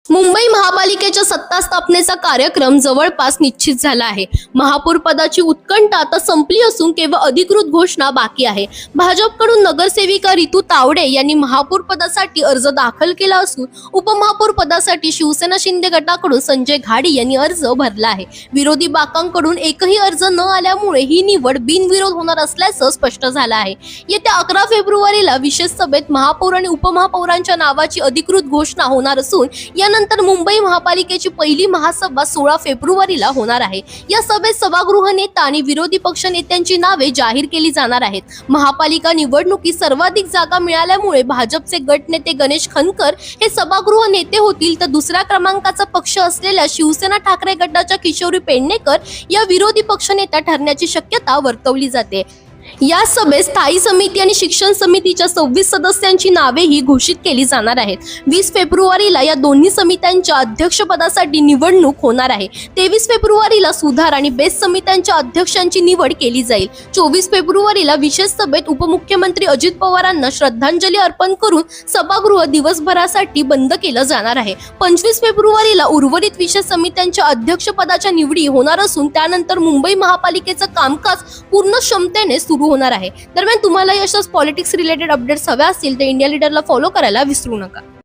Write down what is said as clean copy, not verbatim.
मुंबई महापालिकेच्या सत्ता स्थापनेचा कार्यक्रम जवळपास निश्चित झाला आहे। महापौर पदाची उत्कंठा आता संपली असून केवळ अधिकृत घोषणा बाकी आहे। भाजपकडून नगरसेविका रितू तावडे यांनी महापौर पदासाठी अर्ज दाखल केला असून उपमहापौर पदासाठी शिवसेना शिंदे गटाकडून संजय घाडी यांनी अर्ज भरला आहे। विरोधी बाकांकडून एकही अर्ज न आल्यामुळे ही निवड बिनविरोध होणार असल्याचं स्पष्ट झालं आहे। येत्या 11 फेब्रुवारीला विशेष सभेत महापौर आणि उपमहापौरांच्या नावाची अधिकृत घोषणा होणार असून यानंतर मुंबई महापालिकेची पहिली महासभा 16 फेब्रुवारीला होणार आहे। या सभेत सभागृह नेता आणि विरोधी पक्ष नेत्यांची नावे जाहीर केली जाणार आहेत। महापालिका निवडणुकीत सर्वाधिक जागा मिळाल्यामुळे भाजपचे गटनेते गणेश खनकर हे सभागृह नेते होतील, तर दुसऱ्या क्रमांकाचा पक्ष असलेल्या शिवसेना ठाकरे गटाच्या किशोरी पेडणेकर या विरोधी पक्षनेत्या ठरण्याची शक्यता वर्तवली जाते। या सभेत स्थायी समिती आणि शिक्षण समितीच्या 26 सदस्यांची नावेही घोषित केली जाणार आहेत। 20 फेब्रुवारीला या दोन्ही समित्यांच्या अध्यक्षपदासाठी निवडणूक होणार आहे। 23 फेब्रुवारीला सुधार आणि बेस्ट समित्यांच्या अध्यक्षांची निवड केली जाईल। 24 फेब्रुवारीला विशेष सभेत उपमुख्यमंत्री अजित पवारांना श्रद्धांजली अर्पण करून सभागृह दिवसभरासाठी बंद केलं जाणार आहे। 25 फेब्रुवारीला उर्वरित विशेष समित्यांच्या अध्यक्षपदाच्या निवडी होणार असून त्यानंतर मुंबई महापालिकेचं कामकाज पूर्ण क्षमतेने सुरू होणार आहे। दरम्यान तुम्हाला अशाच पॉलिटिक्स रिलेटेड अपडेट्स हव्या असतील तर इंडिया लीडरला फॉलो करायला विसरू नका।